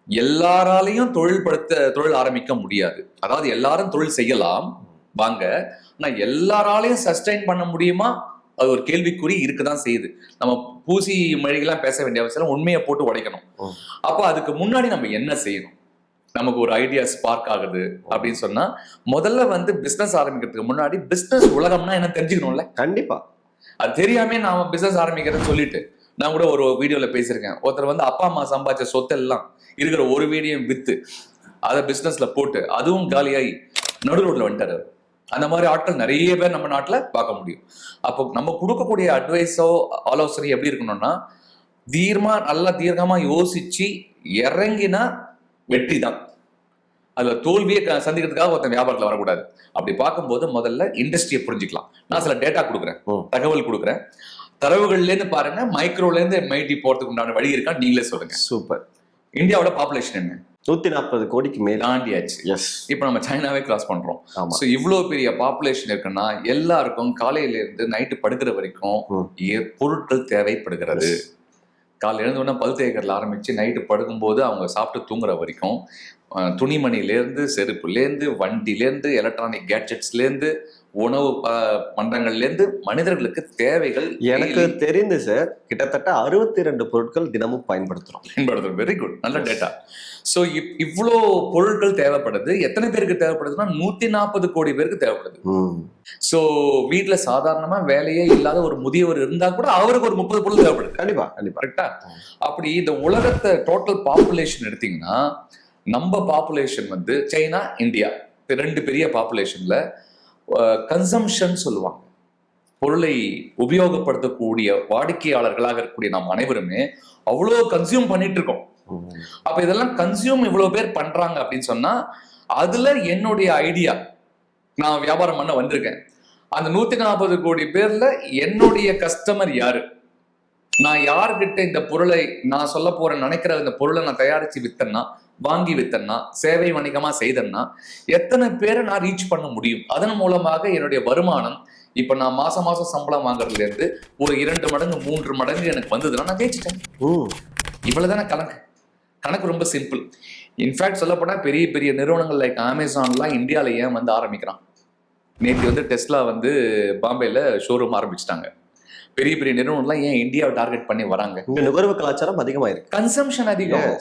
எல்லாராலையும் தொழில் ஆரம்பிக்க முடியாது. அதாவது எல்லாரும் தொழில் செய்யலாம் வாங்க, ஆனா எல்லாராலையும் சஸ்டைன் பண்ண முடியுமா? அது ஒரு கேள்விக்குறி இருக்குதான் செய்யுது. நம்ம பூசி மொழிகள்லாம் பேச வேண்டிய அவசியம், உண்மையை போட்டு உடைக்கணும். அப்ப அதுக்கு முன்னாடி நம்ம என்ன செய்யணும்? நமக்கு ஒரு ஐடியா ஸ்பார்க் ஆகுது அப்படின்னு சொன்னா, முதல்ல பிசினஸ் ஆரம்பிக்கிறதுக்கு முன்னாடி பிசினஸ் உலகம்னா என்ன தெரிஞ்சுக்கணும்ல. கண்டிப்பா. அது தெரியாம நாம பிசினஸ் ஆரம்பிக்கிறேன்னு சொல்லிட்டு, நான் கூட ஒரு வீடியோல பேசியிருக்கேன். ஒருத்தர் அப்பா அம்மா சம்பாதிச்ச சொத்து எல்லாம் இருக்கிற ஒரு வீடியோ வித்து அதை பிசினஸ்ல போட்டு அதுவும் காலியாகி நடு ரோட்ல வந்துட்டாரு. அந்த மாதிரி ஆட்கள் நிறைய பேர் நம்ம நாட்டுல பார்க்க முடியும். அப்போ நம்ம கொடுக்கக்கூடிய அட்வைஸோ ஆலோசனை எப்படி இருக்கணும்னா, நல்லா தீர்க்கமா யோசிச்சு இறங்கினா வெற்றி தான். அதுல தோல்வியை சந்திக்கிறதுக்காக ஒருத்தன் வியாபாரத்துல வரக்கூடாது. அப்படி பார்க்கும்போது முதல்ல இண்டஸ்ட்ரியை புரிஞ்சுக்கலாம். நான் சில டேட்டா கொடுக்குறேன், தகவல் கொடுக்குறேன். தரவுகள்ல இருந்து பாருங்க, மைக்ரோல இருந்து மைடி போறதுக்கு உண்டான வழி இருக்கா நீங்களே சொல்லுங்க. சூப்பர். இந்தியாவோட பாப்புலேஷன் என்ன? 140 கோடிக்கு மேல் தாண்டியாச்சு. இப்ப நம்ம சைனாவே கிராஸ் பண்றோம். இவ்வளவு பெரிய பாப்புலேஷன் இருக்குன்னா எல்லாருக்கும் காலையில இருந்து நைட்டு படுக்கிற வரைக்கும் பொருட்கள் தேவைப்படுகிறது. காலையில இருந்து உடனே பல் தேய்கரில் ஆரம்பிச்சு நைட்டு படுக்கும்போது அவங்க சாப்பிட்டு தூங்குற வரைக்கும் துணிமணிலேருந்து, செருப்புலேருந்து, வண்டிலேருந்து, எலக்ட்ரானிக் கேட்ஜெட்ஸ்லேருந்து, உணவு பண்டங்கள்லேருந்து மனிதர்களுக்கு தேவைகள் எனக்கு தெரிந்து சார் கிட்டத்தட்ட 62 பொருட்கள் தினமும் பயன்படுத்துறோம். வெரி குட், நல்ல டேட்டா. ஸோ இவ்வளோ பொருட்கள் தேவைப்படுது. எத்தனை பேருக்கு தேவைப்படுதுன்னா 140 கோடி பேருக்கு தேவைப்படுது. ஸோ வீட்டில் சாதாரணமா வேலையே இல்லாத ஒரு முதியவர் இருந்தா கூட அவருக்கு ஒரு 30 பொருள் தேவைப்படுது. கண்டிப்பா கண்டிப்பா. கரெக்டா? அப்படி இந்த உலகத்தை டோட்டல் பாப்புலேஷன் எடுத்தீங்கன்னா, நம்ம பாப்புலேஷன் சைனா, இந்தியா ரெண்டு பெரிய பாப்புலேஷன்ல கன்சம்ஷன் சொல்லுவாங்க. பொருளை உபயோகப்படுத்தக்கூடிய வாடிக்கையாளர்களாக இருக்கக்கூடிய நாம் அனைவருமே அவ்வளோ கன்சியூம் பண்ணிட்டு இருக்கோம். அப்ப இதெல்லாம் கன்சியூம் இவ்வளவு பேர் பண்றாங்க அப்படின்னு சொன்னா, அதுல என்னுடைய ஐடியா, நான் வியாபாரம் பண்ண வந்திருக்கேன். அந்த 140 கோடி பேர்ல என்னுடைய கஸ்டமர் யாரு? நான் யார்கிட்ட இந்த பொருளை நான் சொல்ல போறேன் நினைக்கிற இந்த பொருளை நான் தயாரிச்சு வித்தேன்னா, வாங்கி வித்தேன்னா, சேவை வணிகமா செய்தேன்னா எத்தனை பேரை நான் ரீச் பண்ண முடியும்? அதன் மூலமாக என்னுடைய வருமானம், இப்ப நான் மாசம் சம்பளம் வாங்குறதுல இருந்து ஒரு 2 மடங்கு 3 மடங்கு எனக்கு வந்ததுன்னா நான் ஜெயிச்சிட்டேன். இவ்வளவுதானே கணக்கு ரொம்ப சிம்பிள். இன்ஃபேக்ட் சொல்ல போனா பெரிய பெரிய நிறுவனங்கள் லைக் அமேசான்லாம் இந்தியாவில ஏன் ஆரம்பிக்கிறான்? நேற்று டெஸ்லா பாம்பேல ஷோரூம் ஆரம்பிச்சிட்டாங்க. பெரிய பெரிய நிறுவனம்லாம் ஏன் இந்தியாவை டார்கெட் பண்ணி வராங்க? நுகர்வு கலாச்சாரம் அதிகமா இருக்கு, கன்சம்ஷன் அதிகம்.